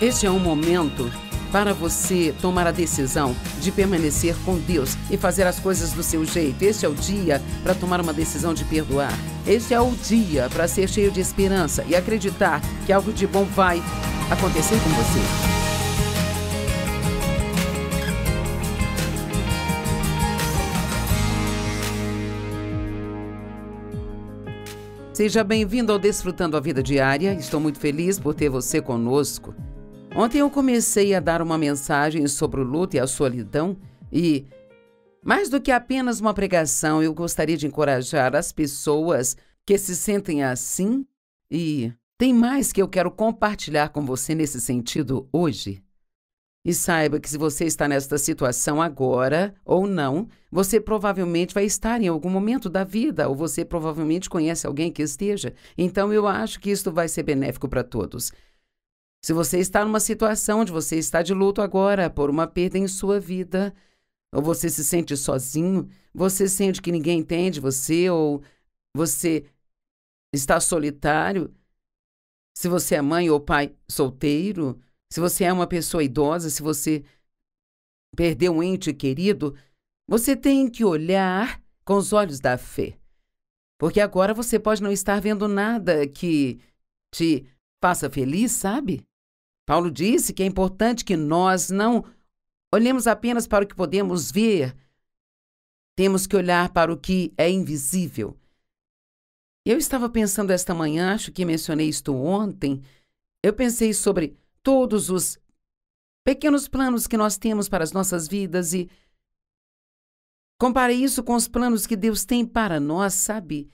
Este é um momento para você tomar a decisão de permanecer com Deus e fazer as coisas do seu jeito. Este é o dia para tomar uma decisão de perdoar. Este é o dia para ser cheio de esperança e acreditar que algo de bom vai acontecer com você. Seja bem-vindo ao Desfrutando a Vida Diária. Estou muito feliz por ter você conosco. Ontem eu comecei a dar uma mensagem sobre o luto e a solidão e, mais do que apenas uma pregação, eu gostaria de encorajar as pessoas que se sentem assim e tem mais que eu quero compartilhar com você nesse sentido hoje. E saiba que se você está nesta situação agora ou não, você provavelmente vai estar em algum momento da vida ou você provavelmente conhece alguém que esteja. Então eu acho que isto vai ser benéfico para todos. Se você está numa situação onde você está de luto agora por uma perda em sua vida, ou você se sente sozinho, você sente que ninguém entende você, ou você está solitário, se você é mãe ou pai solteiro, se você é uma pessoa idosa, se você perdeu um ente querido, você tem que olhar com os olhos da fé. Porque agora você pode não estar vendo nada que te faça feliz, sabe? Paulo disse que é importante que nós não olhemos apenas para o que podemos ver. Temos que olhar para o que é invisível. Eu estava pensando esta manhã, acho que mencionei isto ontem, eu pensei sobre todos os pequenos planos que nós temos para as nossas vidas e comparei isso com os planos que Deus tem para nós, sabe?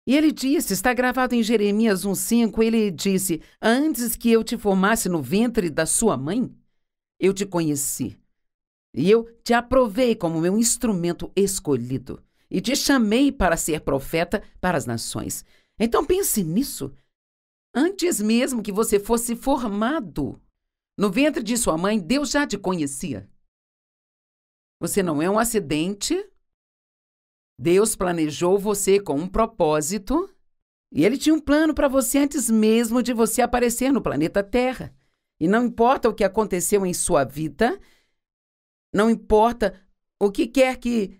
E ele disse, está gravado em Jeremias 1,5, ele disse, antes que eu te formasse no ventre da sua mãe, eu te conheci. E eu te aprovei como meu instrumento escolhido. E te chamei para ser profeta para as nações. Então pense nisso. Antes mesmo que você fosse formado no ventre de sua mãe, Deus já te conhecia. Você não é um acidente. Deus planejou você com um propósito e Ele tinha um plano para você antes mesmo de você aparecer no planeta Terra. E não importa o que aconteceu em sua vida, não importa o que quer que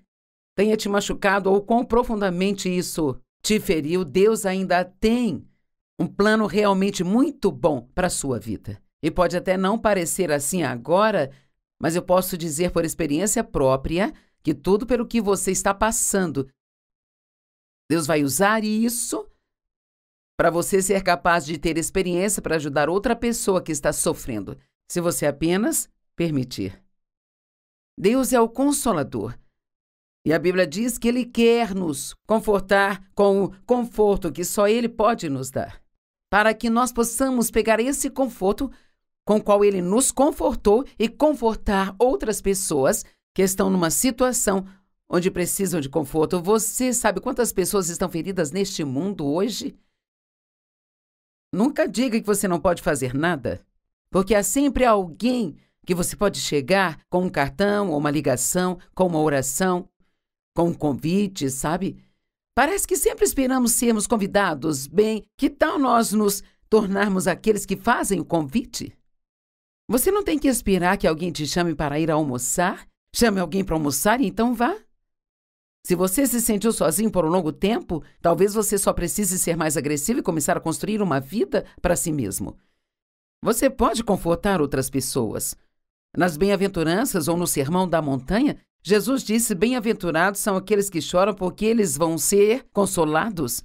tenha te machucado ou quão profundamente isso te feriu, Deus ainda tem um plano realmente muito bom para a sua vida. E pode até não parecer assim agora, mas eu posso dizer por experiência própria que tudo pelo que você está passando, Deus vai usar isso para você ser capaz de ter experiência para ajudar outra pessoa que está sofrendo, se você apenas permitir. Deus é o Consolador. E a Bíblia diz que Ele quer nos confortar com o conforto que só Ele pode nos dar, para que nós possamos pegar esse conforto com o qual Ele nos confortou e confortar outras pessoas que estão numa situação onde precisam de conforto. Você sabe quantas pessoas estão feridas neste mundo hoje? Nunca diga que você não pode fazer nada, porque há sempre alguém que você pode chegar com um cartão, ou uma ligação, com uma oração, com um convite, sabe? Parece que sempre esperamos sermos convidados. Bem, que tal nós nos tornarmos aqueles que fazem o convite? Você não tem que esperar que alguém te chame para ir almoçar? Chame alguém para almoçar e então vá. Se você se sentiu sozinho por um longo tempo, talvez você só precise ser mais agressivo e começar a construir uma vida para si mesmo. Você pode confortar outras pessoas. Nas bem-aventuranças ou no Sermão da Montanha, Jesus disse, bem-aventurados são aqueles que choram porque eles vão ser consolados.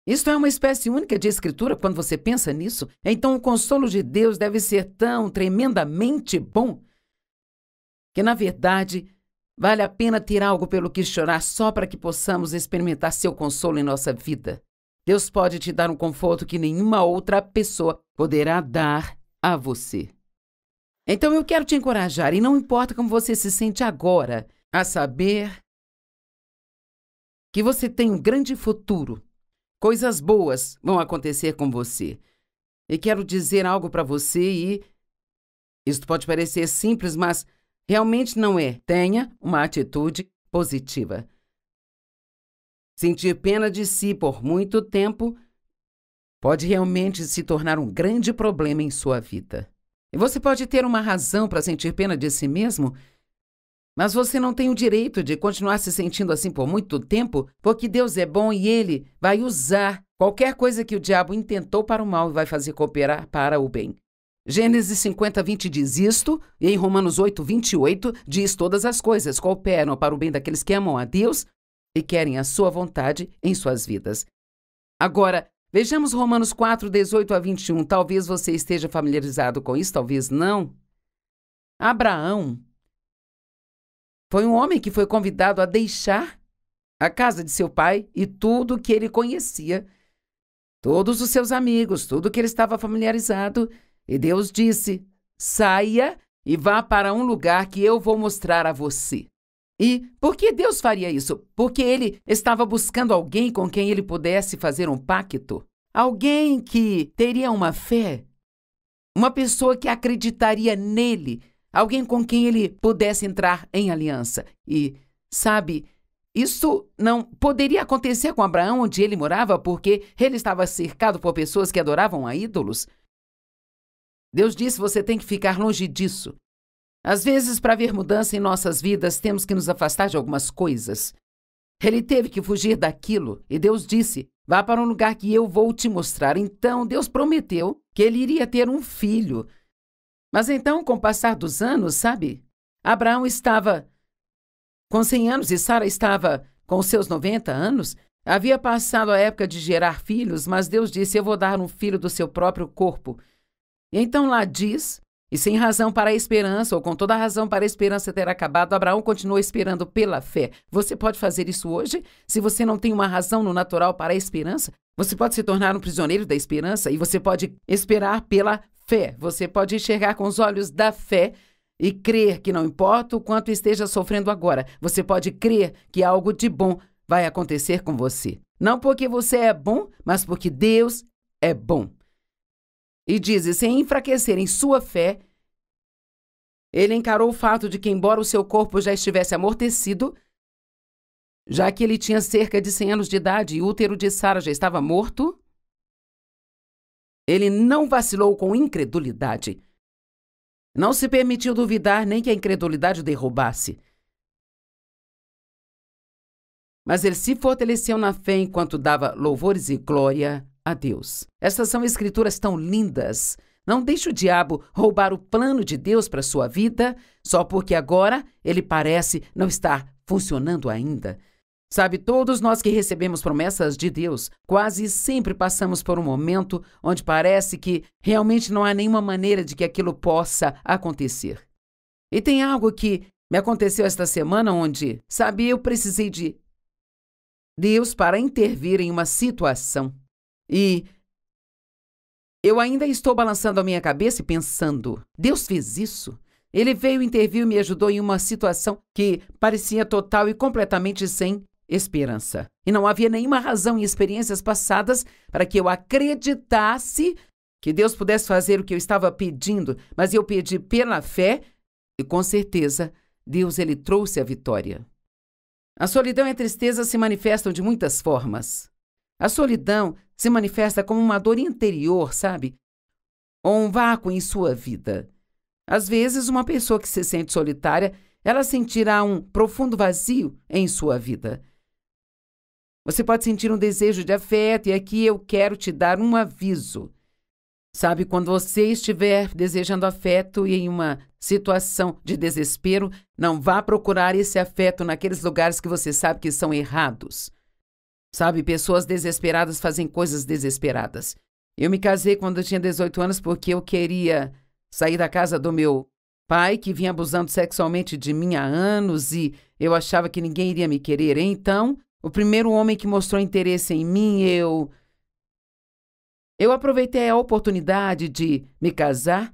Isto é uma espécie única de escritura quando você pensa nisso. Então o consolo de Deus deve ser tão tremendamente bom que, na verdade, vale a pena ter algo pelo que chorar só para que possamos experimentar seu consolo em nossa vida. Deus pode te dar um conforto que nenhuma outra pessoa poderá dar a você. Então eu quero te encorajar, e não importa como você se sente agora, a saber que você tem um grande futuro. Coisas boas vão acontecer com você. E quero dizer algo para você e isto pode parecer simples, mas realmente não é. Tenha uma atitude positiva. Sentir pena de si por muito tempo pode realmente se tornar um grande problema em sua vida. E você pode ter uma razão para sentir pena de si mesmo, mas você não tem o direito de continuar se sentindo assim por muito tempo, porque Deus é bom e Ele vai usar qualquer coisa que o diabo intentou para o mal e vai fazer cooperar para o bem. Gênesis 50:20 diz isto, e em Romanos 8:28 diz: todas as coisas cooperam para o bem daqueles que amam a Deus e querem a sua vontade em suas vidas. Agora, vejamos Romanos 4:18-21. Talvez você esteja familiarizado com isso, talvez não. Abraão foi um homem que foi convidado a deixar a casa de seu pai e tudo que ele conhecia, todos os seus amigos, tudo que ele estava familiarizado. E Deus disse: saia e vá para um lugar que eu vou mostrar a você. E por que Deus faria isso? Porque ele estava buscando alguém com quem ele pudesse fazer um pacto. Alguém que teria uma fé. Uma pessoa que acreditaria nele. Alguém com quem ele pudesse entrar em aliança. E, sabe, isso não poderia acontecer com Abraão onde ele morava porque ele estava cercado por pessoas que adoravam a ídolos. Deus disse: você tem que ficar longe disso. Às vezes, para ver mudança em nossas vidas, temos que nos afastar de algumas coisas. Ele teve que fugir daquilo e Deus disse: vá para um lugar que eu vou te mostrar. Então, Deus prometeu que ele iria ter um filho. Mas então, com o passar dos anos, sabe? Abraão estava com 100 anos e Sara estava com os seus 90 anos. Havia passado a época de gerar filhos, mas Deus disse: eu vou dar um filho do seu próprio corpo. E então lá diz, e sem razão para a esperança, ou com toda razão para a esperança ter acabado, Abraão continuou esperando pela fé. Você pode fazer isso hoje? Se você não tem uma razão no natural para a esperança, você pode se tornar um prisioneiro da esperança e você pode esperar pela fé. Você pode enxergar com os olhos da fé e crer que não importa o quanto esteja sofrendo agora, você pode crer que algo de bom vai acontecer com você. Não porque você é bom, mas porque Deus é bom. E diz, e sem enfraquecer em sua fé, ele encarou o fato de que, embora o seu corpo já estivesse amortecido, já que ele tinha cerca de 100 anos de idade e o útero de Sara já estava morto, ele não vacilou com incredulidade. Não se permitiu duvidar nem que a incredulidade o derrubasse. Mas ele se fortaleceu na fé enquanto dava louvores e glória a Deus. Essas são escrituras tão lindas. Não deixe o diabo roubar o plano de Deus para sua vida só porque agora ele parece não estar funcionando ainda. Sabe, todos nós que recebemos promessas de Deus, quase sempre passamos por um momento onde parece que realmente não há nenhuma maneira de que aquilo possa acontecer. E tem algo que me aconteceu esta semana onde, sabe, eu precisei de Deus para intervir em uma situação. E eu ainda estou balançando a minha cabeça e pensando, Deus fez isso? Ele veio, interviu e me ajudou em uma situação que parecia total e completamente sem esperança. E não havia nenhuma razão em experiências passadas para que eu acreditasse que Deus pudesse fazer o que eu estava pedindo, mas eu pedi pela fé e com certeza Deus ele trouxe a vitória. A solidão e a tristeza se manifestam de muitas formas. A solidão se manifesta como uma dor interior, sabe? Ou um vácuo em sua vida. Às vezes, uma pessoa que se sente solitária, ela sentirá um profundo vazio em sua vida. Você pode sentir um desejo de afeto, e aqui eu quero te dar um aviso. Sabe, quando você estiver desejando afeto e em uma situação de desespero, não vá procurar esse afeto naqueles lugares que você sabe que são errados. Sabe, pessoas desesperadas fazem coisas desesperadas. Eu me casei quando eu tinha 18 anos porque eu queria sair da casa do meu pai, que vinha abusando sexualmente de mim há anos, e eu achava que ninguém iria me querer. Então, o primeiro homem que mostrou interesse em mim, eu aproveitei a oportunidade de me casar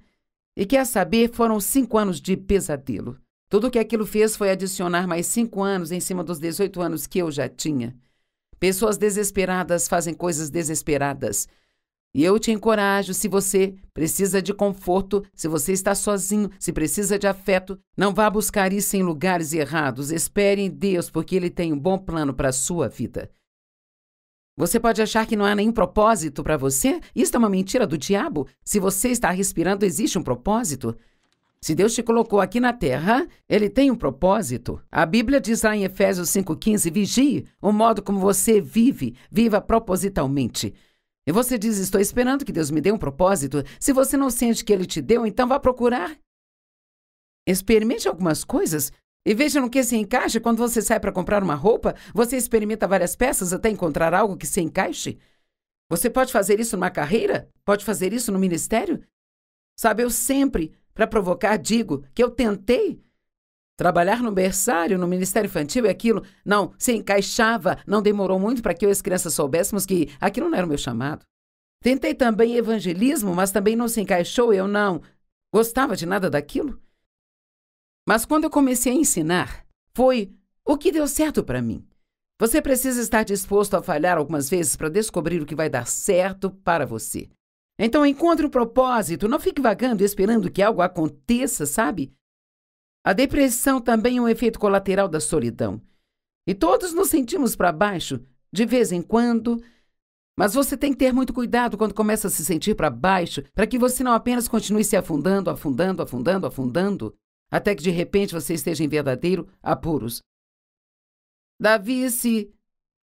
e, quer saber, foram 5 anos de pesadelo. Tudo o que aquilo fez foi adicionar mais 5 anos em cima dos 18 anos que eu já tinha. Pessoas desesperadas fazem coisas desesperadas. E eu te encorajo, se você precisa de conforto, se você está sozinho, se precisa de afeto, não vá buscar isso em lugares errados. Espere em Deus, porque Ele tem um bom plano para a sua vida. Você pode achar que não há nenhum propósito para você? Isso é uma mentira do diabo. Se você está respirando, existe um propósito. Se Deus te colocou aqui na terra, Ele tem um propósito. A Bíblia diz lá em Efésios 5,15, vigie o modo como você vive, viva propositalmente. E você diz, estou esperando que Deus me dê um propósito. Se você não sente que Ele te deu, então vá procurar. Experimente algumas coisas e veja no que se encaixa. Quando você sai para comprar uma roupa, você experimenta várias peças até encontrar algo que se encaixe. Você pode fazer isso numa carreira? Pode fazer isso no ministério? Sabe, eu sempre, para provocar, digo que eu tentei trabalhar no berçário, no Ministério Infantil e aquilo não se encaixava. Não demorou muito para que eu e as crianças soubéssemos que aquilo não era o meu chamado. Tentei também evangelismo, mas também não se encaixou. Eu não gostava de nada daquilo. Mas quando eu comecei a ensinar, foi o que deu certo para mim. Você precisa estar disposto a falhar algumas vezes para descobrir o que vai dar certo para você. Então encontre um propósito, não fique vagando esperando que algo aconteça, sabe? A depressão também é um efeito colateral da solidão. E todos nos sentimos para baixo, de vez em quando. Mas você tem que ter muito cuidado quando começa a se sentir para baixo, para que você não apenas continue se afundando, afundando, afundando, afundando, até que de repente você esteja em verdadeiro apuros. Davi se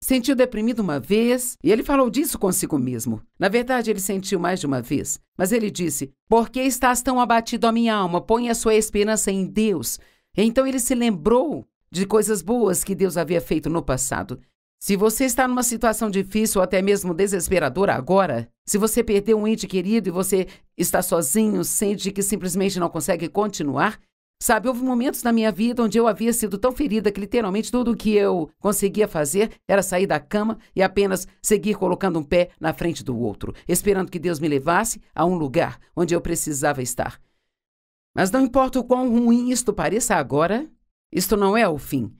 sentiu deprimido uma vez e ele falou disso consigo mesmo. Na verdade, ele sentiu mais de uma vez. Mas ele disse, por que estás tão abatido a minha alma? Põe a sua esperança em Deus. Então ele se lembrou de coisas boas que Deus havia feito no passado. Se você está numa situação difícil ou até mesmo desesperadora agora, se você perdeu um ente querido e você está sozinho, sente que simplesmente não consegue continuar, sabe, houve momentos na minha vida onde eu havia sido tão ferida que literalmente tudo o que eu conseguia fazer era sair da cama e apenas seguir colocando um pé na frente do outro, esperando que Deus me levasse a um lugar onde eu precisava estar. Mas não importa o quão ruim isto pareça agora, isto não é o fim.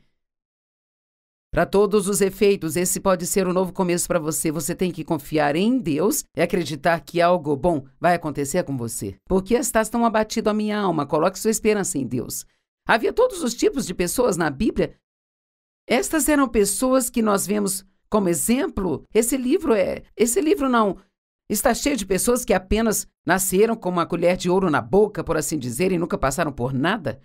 Para todos os efeitos, esse pode ser um novo começo para você. Você tem que confiar em Deus e acreditar que algo bom vai acontecer com você. Por que estás tão abatido a minha alma? Coloque sua esperança em Deus. Havia todos os tipos de pessoas na Bíblia. Estas eram pessoas que nós vemos como exemplo. Esse livro não está cheio de pessoas que apenas nasceram com uma colher de ouro na boca, por assim dizer, e nunca passaram por nada.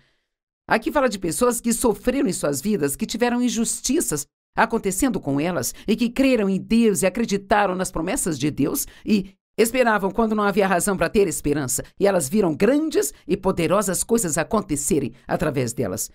Aqui fala de pessoas que sofreram em suas vidas, que tiveram injustiças acontecendo com elas e que creram em Deus e acreditaram nas promessas de Deus e esperavam quando não havia razão para ter esperança. E elas viram grandes e poderosas coisas acontecerem através delas.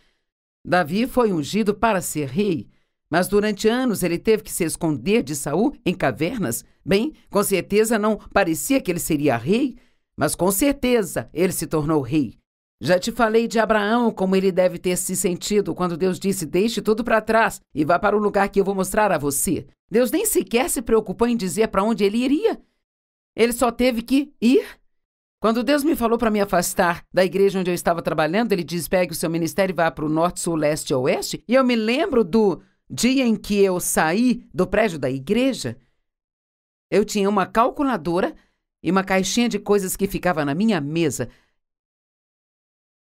Davi foi ungido para ser rei, mas durante anos ele teve que se esconder de Saul em cavernas. Bem, com certeza não parecia que ele seria rei, mas com certeza ele se tornou rei. Já te falei de Abraão, como ele deve ter se sentido quando Deus disse, deixe tudo para trás e vá para o lugar que eu vou mostrar a você. Deus nem sequer se preocupou em dizer para onde ele iria. Ele só teve que ir. Quando Deus me falou para me afastar da igreja onde eu estava trabalhando, ele diz, pegue o seu ministério e vá para o norte, sul, leste e oeste. E eu me lembro do dia em que eu saí do prédio da igreja. Eu tinha uma calculadora e uma caixinha de coisas que ficava na minha mesa.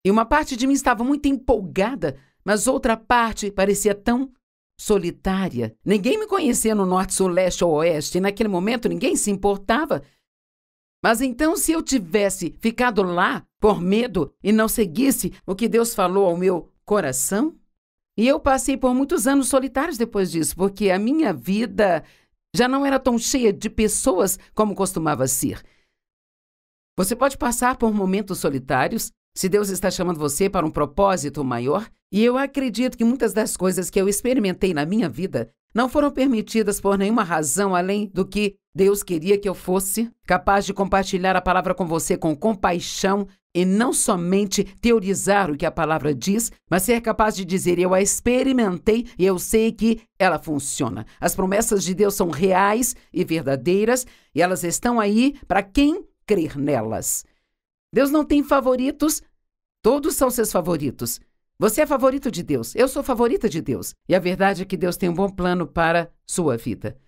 E uma parte de mim estava muito empolgada, mas outra parte parecia tão solitária. Ninguém me conhecia no norte, sul, leste ou oeste, e naquele momento ninguém se importava. Mas então, se eu tivesse ficado lá por medo e não seguisse o que Deus falou ao meu coração? E eu passei por muitos anos solitários depois disso, porque a minha vida já não era tão cheia de pessoas como costumava ser. Você pode passar por momentos solitários, se Deus está chamando você para um propósito maior, e eu acredito que muitas das coisas que eu experimentei na minha vida não foram permitidas por nenhuma razão além do que Deus queria que eu fosse capaz de compartilhar a palavra com você com compaixão e não somente teorizar o que a palavra diz, mas ser capaz de dizer, eu a experimentei e eu sei que ela funciona. As promessas de Deus são reais e verdadeiras e elas estão aí para quem crer nelas. Deus não tem favoritos, todos são seus favoritos. Você é favorito de Deus, eu sou favorita de Deus. E a verdade é que Deus tem um bom plano para sua vida.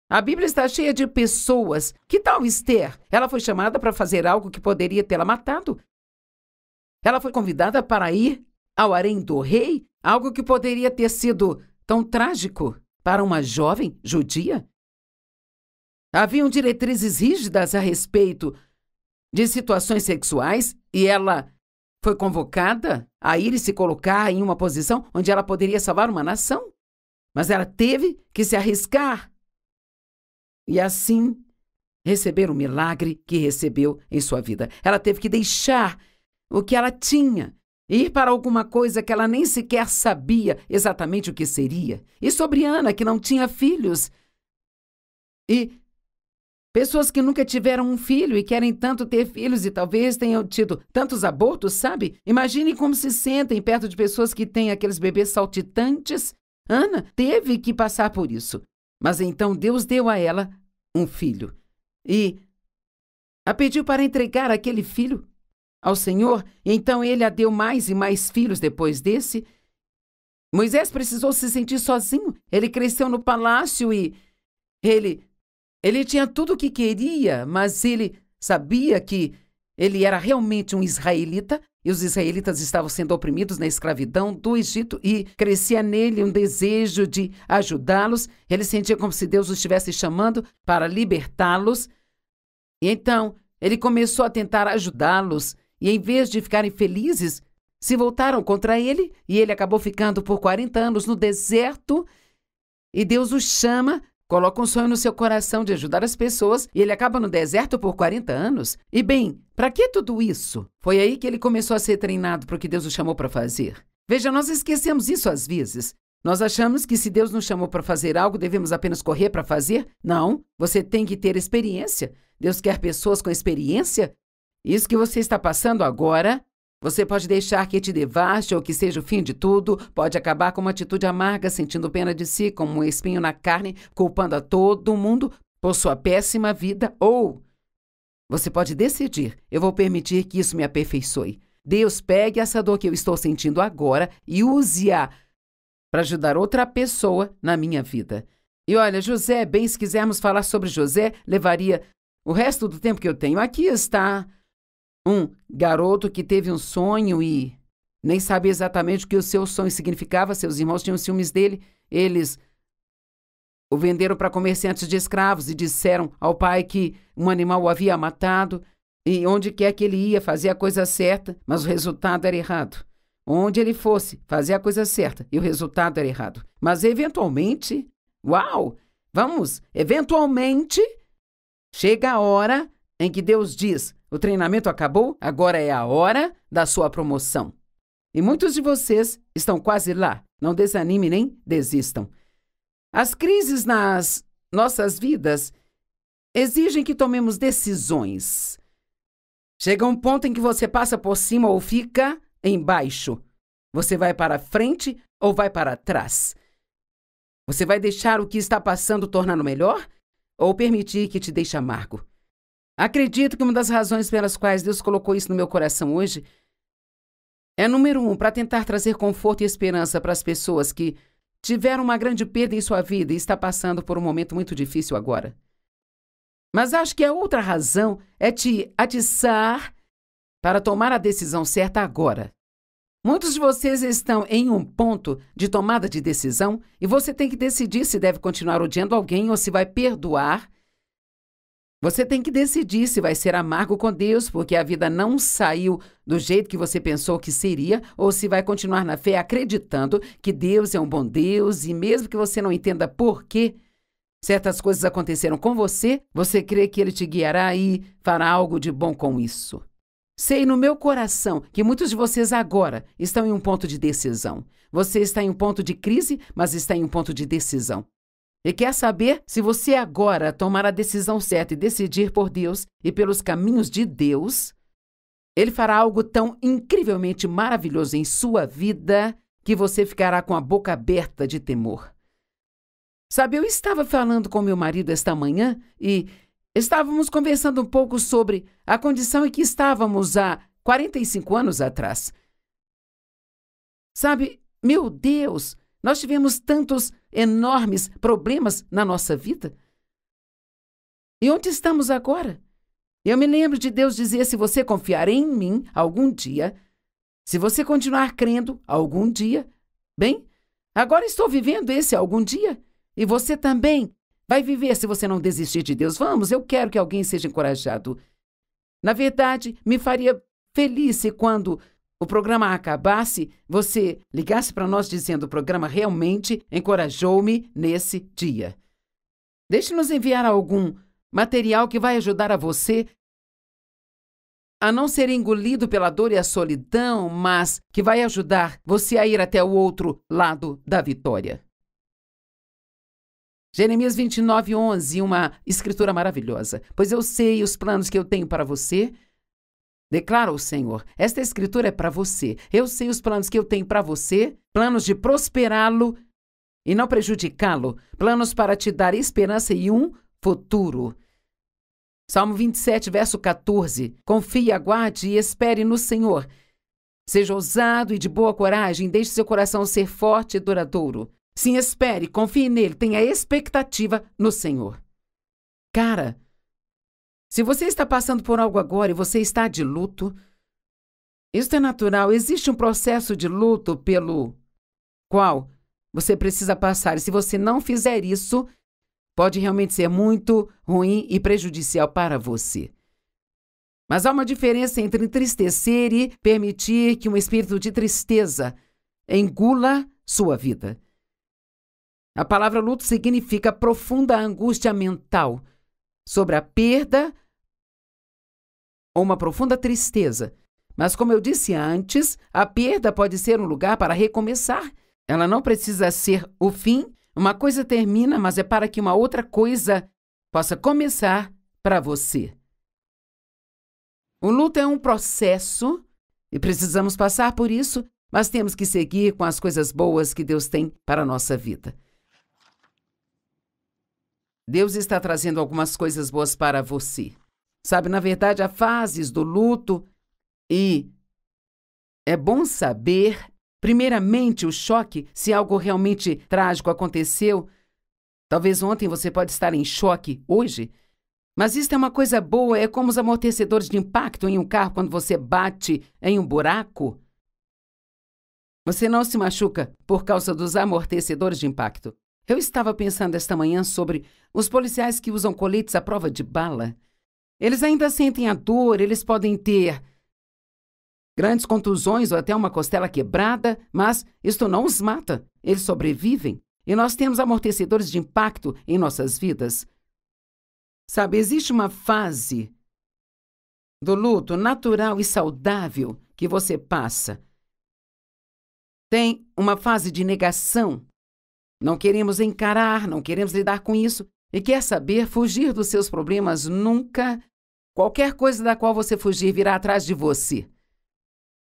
A Bíblia está cheia de pessoas. Que tal Esther? Ela foi chamada para fazer algo que poderia tê-la matado. Ela foi convidada para ir ao harém do rei, algo que poderia ter sido tão trágico para uma jovem judia. Haviam diretrizes rígidas a respeito de situações sexuais e ela foi convocada a ir e se colocar em uma posição onde ela poderia salvar uma nação. Mas ela teve que se arriscar e assim receber o milagre que recebeu em sua vida. Ela teve que deixar o que ela tinha e ir para alguma coisa que ela nem sequer sabia exatamente o que seria. E sobre Ana, que não tinha filhos. E pessoas que nunca tiveram um filho e querem tanto ter filhos e talvez tenham tido tantos abortos, sabe? Imagine como se sentem perto de pessoas que têm aqueles bebês saltitantes. Ana teve que passar por isso. Mas então Deus deu a ela um filho. E a pediu para entregar aquele filho ao Senhor. E então ele a deu mais e mais filhos depois desse. Moisés precisou se sentir sozinho. Ele cresceu no palácio e ele tinha tudo o que queria, mas ele sabia que ele era realmente um israelita e os israelitas estavam sendo oprimidos na escravidão do Egito e crescia nele um desejo de ajudá-los. Ele sentia como se Deus os estivesse chamando para libertá-los. E então ele começou a tentar ajudá-los e em vez de ficarem felizes, se voltaram contra ele e ele acabou ficando por 40 anos no deserto e Deus o chama. Coloca um sonho no seu coração de ajudar as pessoas e ele acaba no deserto por 40 anos. E bem, para que tudo isso? Foi aí que ele começou a ser treinado para o que Deus o chamou para fazer. Veja, nós esquecemos isso às vezes. Nós achamos que se Deus nos chamou para fazer algo, devemos apenas correr para fazer. Não, você tem que ter experiência. Deus quer pessoas com experiência. Isso que você está passando agora, você pode deixar que te devaste ou que seja o fim de tudo, pode acabar com uma atitude amarga, sentindo pena de si, como um espinho na carne, culpando a todo mundo por sua péssima vida, ou você pode decidir, eu vou permitir que isso me aperfeiçoe. Deus pegue essa dor que eu estou sentindo agora e use-a para ajudar outra pessoa na minha vida. E olha, José, bem, se quisermos falar sobre José, levaria o resto do tempo que eu tenho. Aqui está um garoto que teve um sonho e nem sabia exatamente o que o seu sonho significava. Seus irmãos tinham ciúmes dele. Eles o venderam para comerciantes de escravos e disseram ao pai que um animal o havia matado. E onde quer que ele ia, fazia a coisa certa, mas o resultado era errado. Onde ele fosse, fazia a coisa certa e o resultado era errado. Mas eventualmente, eventualmente, chega a hora em que Deus diz: o treinamento acabou, agora é a hora da sua promoção. E muitos de vocês estão quase lá. Não desanime nem desistam. As crises nas nossas vidas exigem que tomemos decisões. Chega um ponto em que você passa por cima ou fica embaixo. Você vai para frente ou vai para trás? Você vai deixar o que está passando tornar-no melhor ou permitir que te deixe amargo? Acredito que uma das razões pelas quais Deus colocou isso no meu coração hoje é, número 1, para tentar trazer conforto e esperança para as pessoas que tiveram uma grande perda em sua vida e está passando por um momento muito difícil agora. Mas acho que a outra razão é te atiçar para tomar a decisão certa agora. Muitos de vocês estão em um ponto de tomada de decisão e você tem que decidir se deve continuar odiando alguém ou se vai perdoar. Você tem que decidir se vai ser amargo com Deus porque a vida não saiu do jeito que você pensou que seria, ou se vai continuar na fé acreditando que Deus é um bom Deus e mesmo que você não entenda por quê certas coisas aconteceram com você, você crê que Ele te guiará e fará algo de bom com isso. Sei no meu coração que muitos de vocês agora estão em um ponto de decisão. Você está em um ponto de crise, mas está em um ponto de decisão. E quer saber se você agora tomar a decisão certa e decidir por Deus e pelos caminhos de Deus, Ele fará algo tão incrivelmente maravilhoso em sua vida que você ficará com a boca aberta de temor. Sabe, eu estava falando com meu marido esta manhã e estávamos conversando um pouco sobre a condição em que estávamos há 45 anos atrás. Sabe, meu Deus, nós tivemos tantos enormes problemas na nossa vida. E onde estamos agora? Eu me lembro de Deus dizer: se você confiar em mim algum dia, se você continuar crendo algum dia, bem, agora estou vivendo esse algum dia. E você também vai viver se você não desistir de Deus. Vamos, eu quero que alguém seja encorajado. Na verdade, me faria feliz se quando o programa acabasse, você ligasse para nós dizendo: o programa realmente encorajou-me nesse dia. Deixe-nos enviar algum material que vai ajudar a você a não ser engolido pela dor e a solidão, mas que vai ajudar você a ir até o outro lado da vitória. Jeremias 29:11, uma escritura maravilhosa. Pois eu sei os planos que eu tenho para você, declara o Senhor. Esta escritura é para você. Eu sei os planos que eu tenho para você, planos de prosperá-lo e não prejudicá-lo, planos para te dar esperança e um futuro. Salmo 27, verso 14. Confie, aguarde e espere no Senhor. Seja ousado e de boa coragem, deixe seu coração ser forte e duradouro. Sim, espere, confie nele, tenha expectativa no Senhor. Cara, se você está passando por algo agora e você está de luto, isso é natural. Existe um processo de luto pelo qual você precisa passar. E se você não fizer isso, pode realmente ser muito ruim e prejudicial para você. Mas há uma diferença entre entristecer e permitir que um espírito de tristeza engula sua vida. A palavra luto significa profunda angústia mental sobre a perda ou uma profunda tristeza. Mas, como eu disse antes, a perda pode ser um lugar para recomeçar. Ela não precisa ser o fim. Uma coisa termina, mas é para que uma outra coisa possa começar para você. O luto é um processo e precisamos passar por isso, mas temos que seguir com as coisas boas que Deus tem para a nossa vida. Deus está trazendo algumas coisas boas para você. Sabe, na verdade, há fases do luto e é bom saber, primeiramente, o choque, se algo realmente trágico aconteceu. Talvez ontem você pode estar em choque hoje, mas isso é uma coisa boa, é como os amortecedores de impacto em um carro quando você bate em um buraco. Você não se machuca por causa dos amortecedores de impacto. Eu estava pensando esta manhã sobre os policiais que usam coletes à prova de bala. Eles ainda sentem a dor, eles podem ter grandes contusões ou até uma costela quebrada, mas isto não os mata. Eles sobrevivem. E nós temos amortecedores de impacto em nossas vidas. Sabe, existe uma fase do luto natural e saudável que você passa. Tem uma fase de negação. Não queremos encarar, não queremos lidar com isso. E quer saber, fugir dos seus problemas nunca. Qualquer coisa da qual você fugir virá atrás de você.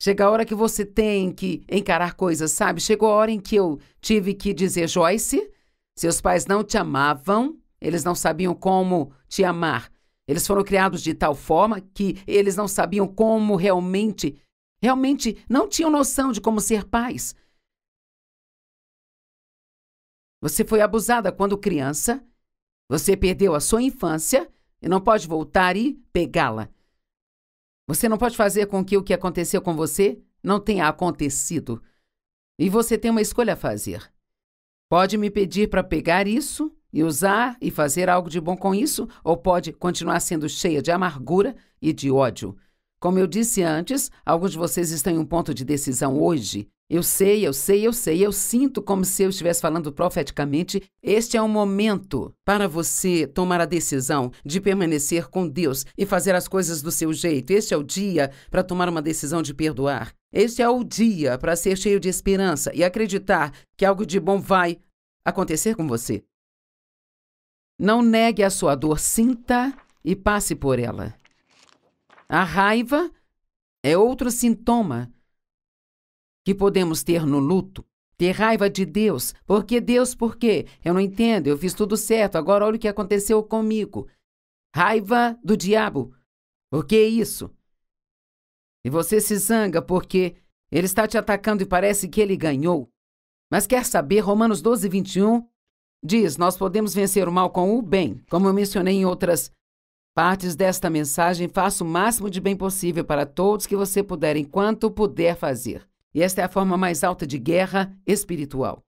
Chega a hora que você tem que encarar coisas, sabe? Chegou a hora em que eu tive que dizer: Joyce, seus pais não te amavam, eles não sabiam como te amar. Eles foram criados de tal forma que eles não sabiam como realmente não tinham noção de como ser pais. Você foi abusada quando criança, você perdeu a sua infância e não pode voltar e pegá-la. Você não pode fazer com que o que aconteceu com você não tenha acontecido. E você tem uma escolha a fazer. Pode me pedir para pegar isso e usar e fazer algo de bom com isso, ou pode continuar sendo cheia de amargura e de ódio. Como eu disse antes, alguns de vocês estão em um ponto de decisão hoje. Eu sinto como se eu estivesse falando profeticamente. Este é um momento para você tomar a decisão de permanecer com Deus e fazer as coisas do seu jeito. Este é o dia para tomar uma decisão de perdoar. Este é o dia para ser cheio de esperança e acreditar que algo de bom vai acontecer com você. Não negue a sua dor, sinta e passe por ela. A raiva é outro sintoma que podemos ter no luto. Ter raiva de Deus. Por quê? Eu não entendo, eu fiz tudo certo, agora olha o que aconteceu comigo. Raiva do diabo. Por que isso? E você se zanga porque ele está te atacando e parece que ele ganhou. Mas quer saber, Romanos 12:21 diz: nós podemos vencer o mal com o bem. Como eu mencionei em outras partes desta mensagem, faça o máximo de bem possível para todos que você puder, enquanto puder fazer. E esta é a forma mais alta de guerra espiritual.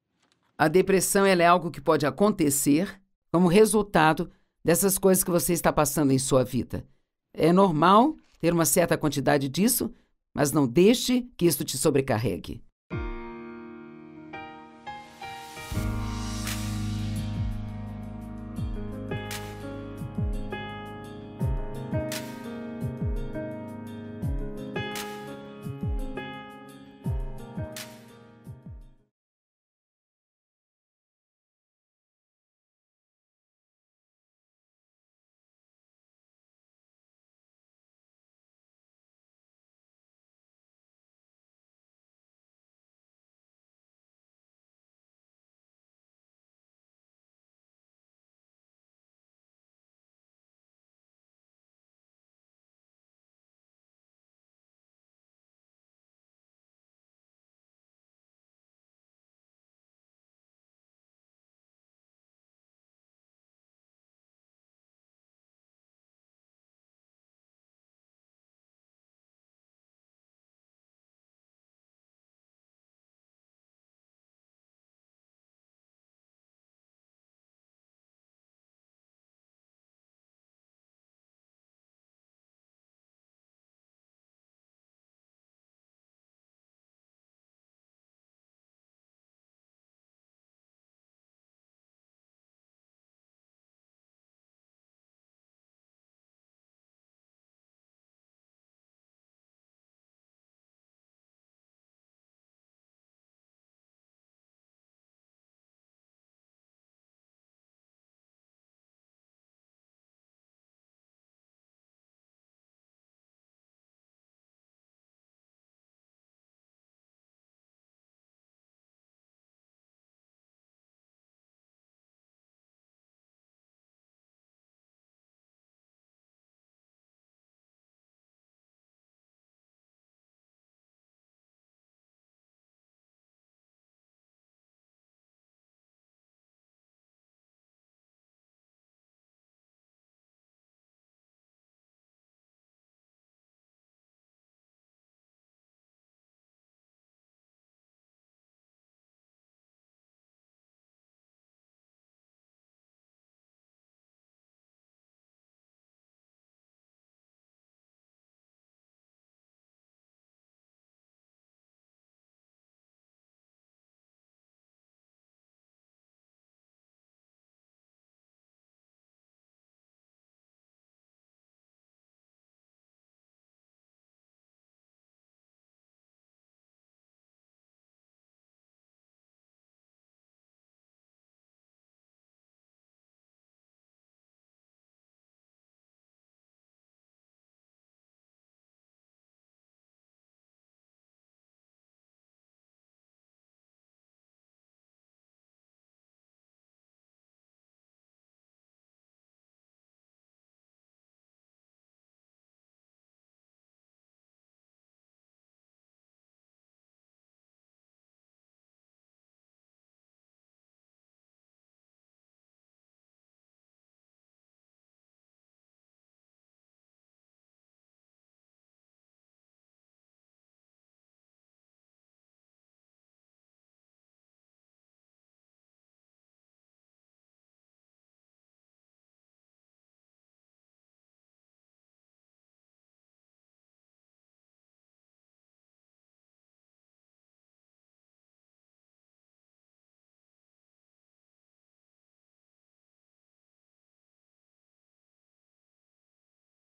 A depressão ela é algo que pode acontecer como resultado dessas coisas que você está passando em sua vida. É normal ter uma certa quantidade disso, mas não deixe que isso te sobrecarregue.